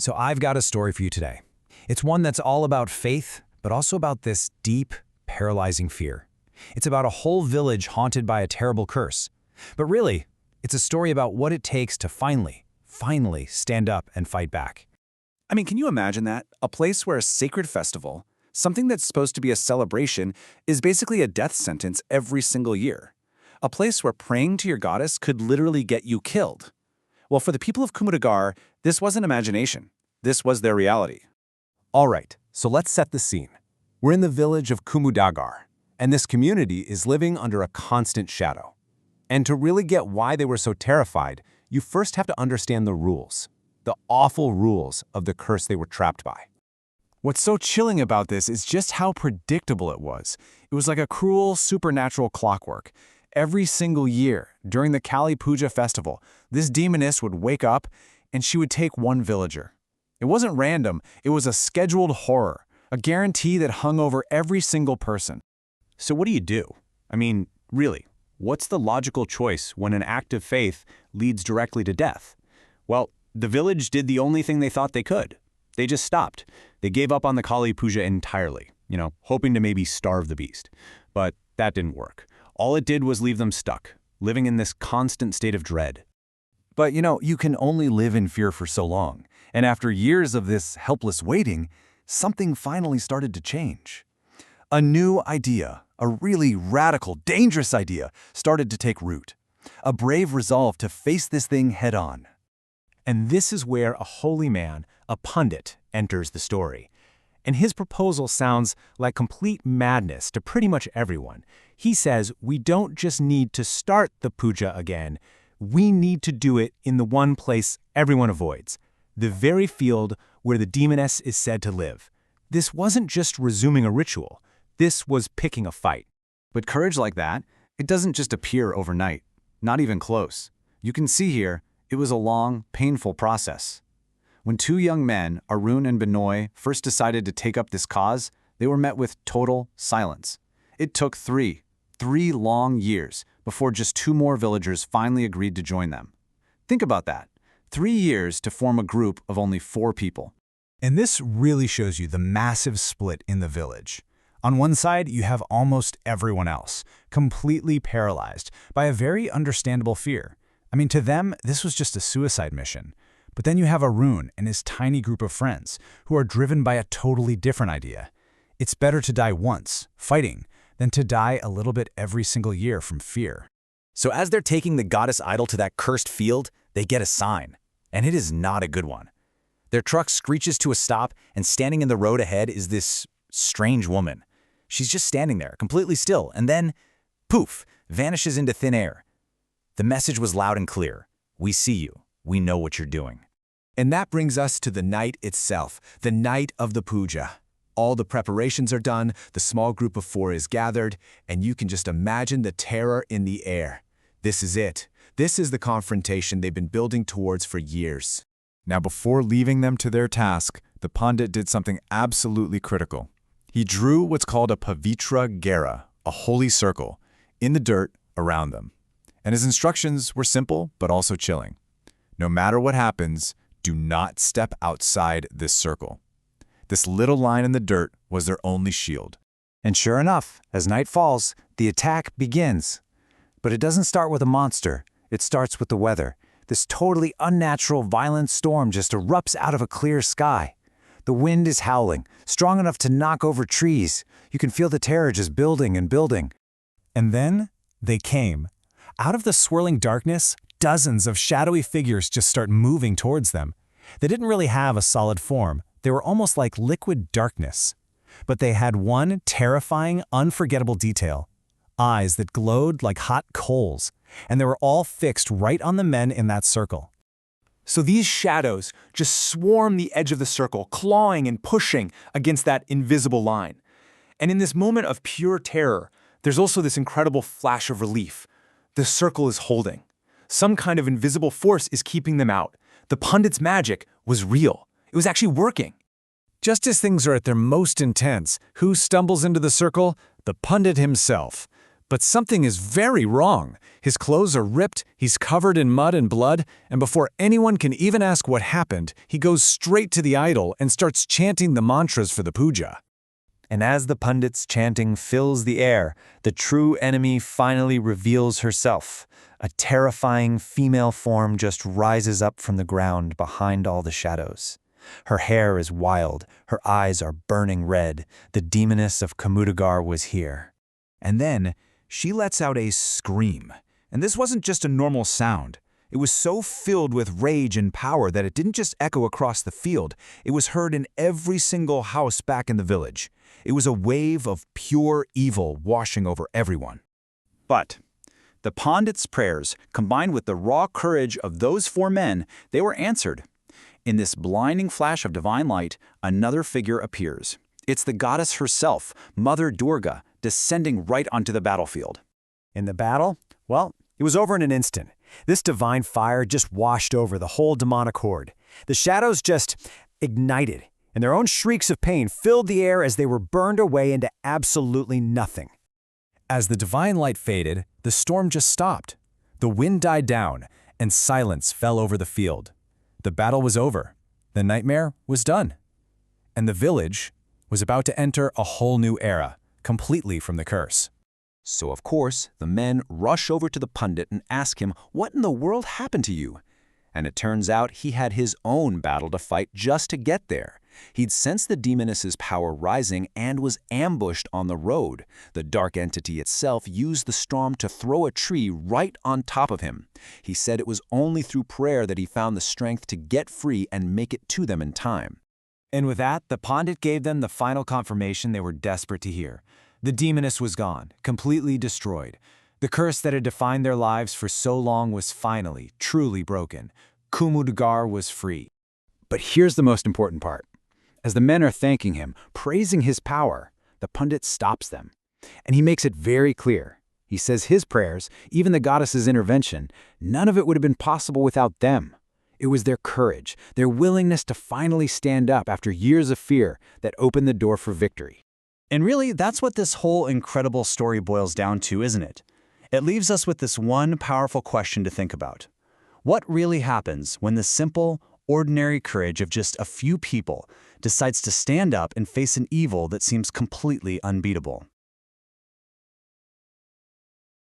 So I've got a story for you today. It's one that's all about faith, but also about this deep, paralyzing fear. It's about a whole village haunted by a terrible curse. But really, it's a story about what it takes to finally stand up and fight back. I mean, can you imagine that? A place where a sacred festival, something that's supposed to be a celebration, is basically a death sentence every single year. A place where praying to your goddess could literally get you killed. Well, for the people of Kumudgar, this wasn't imagination. This was their reality. All right, so let's set the scene. We're in the village of Kumudagar, and this community is living under a constant shadow. And to really get why they were so terrified, you first have to understand the rules, the awful rules of the curse they were trapped by. What's so chilling about this is just how predictable it was. It was like a cruel, supernatural clockwork. Every single year, during the Kali Puja festival, this demoness would wake up and she would take one villager. It wasn't random, it was a scheduled horror, a guarantee that hung over every single person. So what do? I mean, really, what's the logical choice when an act of faith leads directly to death? Well, the village did the only thing they thought they could. They just stopped. They gave up on the Kali Puja entirely, hoping to maybe starve the beast. But that didn't work. All it did was leave them stuck, living in this constant state of dread. But you can only live in fear for so long. And after years of this helpless waiting, something finally started to change. A new idea, a really radical, dangerous idea, started to take root. A brave resolve to face this thing head-on. And this is where a holy man, a pundit, enters the story. And his proposal sounds like complete madness to pretty much everyone. He says we don't just need to start the puja again, we need to do it in the one place everyone avoids, the very field where the demoness is said to live. This wasn't just resuming a ritual, this was picking a fight. But courage like that, it doesn't just appear overnight, not even close. You can see here, it was a long, painful process. When two young men, Arun and Benoy, first decided to take up this cause, they were met with total silence. It took three long years before just two more villagers finally agreed to join them. Think about that. 3 years to form a group of only 4 people. And this really shows you the massive split in the village. On one side, you have almost everyone else, completely paralyzed by a very understandable fear. I mean, to them, this was just a suicide mission. But then you have Arun and his tiny group of friends who are driven by a totally different idea. It's better to die once, fighting, than to die a little bit every single year from fear. So as they're taking the goddess idol to that cursed field, they get a sign. And it is not a good one. Their truck screeches to a stop, and standing in the road ahead is this strange woman. She's just standing there, completely still, and then, poof, vanishes into thin air. The message was loud and clear. We see you. We know what you're doing. And that brings us to the night itself, the night of the puja. All the preparations are done, the small group of 4 is gathered, and you can just imagine the terror in the air. This is it. This is the confrontation they've been building towards for years. Now, before leaving them to their task, the Pandit did something absolutely critical. He drew what's called a Pavitra Gera, a holy circle, in the dirt around them. And his instructions were simple, but also chilling. No matter what happens, do not step outside this circle. This little line in the dirt was their only shield. And sure enough, as night falls, the attack begins. But it doesn't start with a monster. It starts with the weather. This totally unnatural, violent storm just erupts out of a clear sky. The wind is howling, strong enough to knock over trees. You can feel the terror just building and building. And then they came. Out of the swirling darkness, dozens of shadowy figures just start moving towards them. They didn't really have a solid form. They were almost like liquid darkness. But they had one terrifying, unforgettable detail. Eyes that glowed like hot coals, and they were all fixed right on the men in that circle. So these shadows just swarm the edge of the circle, clawing and pushing against that invisible line. And in this moment of pure terror, there's also this incredible flash of relief. The circle is holding. Some kind of invisible force is keeping them out. The pundit's magic was real. It was actually working. Just as things are at their most intense, who stumbles into the circle? The pundit himself. But something is very wrong. His clothes are ripped, he's covered in mud and blood, and before anyone can even ask what happened, he goes straight to the idol and starts chanting the mantras for the puja. And as the pundit's chanting fills the air, the true enemy finally reveals herself. A terrifying female form just rises up from the ground behind all the shadows. Her hair is wild, her eyes are burning red. The demoness of Kamudgar was here. And then she lets out a scream. And this wasn't just a normal sound. It was so filled with rage and power that it didn't just echo across the field. It was heard in every single house back in the village. It was a wave of pure evil washing over everyone. But the Pandit's prayers, combined with the raw courage of those 4 men, they were answered. In this blinding flash of divine light, another figure appears. It's the goddess herself, Mother Durga, descending right onto the battlefield. In the battle, well, it was over in an instant. This divine fire just washed over the whole demonic horde. The shadows just ignited, and their own shrieks of pain filled the air as they were burned away into absolutely nothing. As the divine light faded, the storm just stopped. The wind died down, and silence fell over the field. The battle was over. The nightmare was done. And the village was about to enter a whole new era, completely from the curse. So, of course, the men rush over to the pundit and ask him, "What in the world happened to you?" And it turns out he had his own battle to fight just to get there. He'd sensed the demoness's power rising and was ambushed on the road. The dark entity itself used the storm to throw a tree right on top of him. He said it was only through prayer that he found the strength to get free and make it to them in time. And with that, the Pandit gave them the final confirmation they were desperate to hear. The demoness was gone, completely destroyed. The curse that had defined their lives for so long was finally, truly broken. Kamudgar was free. But here's the most important part. As the men are thanking him, praising his power, the pundit stops them. And he makes it very clear. He says his prayers, even the goddess's intervention, none of it would have been possible without them. It was their courage, their willingness to finally stand up after years of fear that opened the door for victory. And really, that's what this whole incredible story boils down to, isn't it? It leaves us with this one powerful question to think about. What really happens when the simple, ordinary courage of just a few people decides to stand up and face an evil that seems completely unbeatable?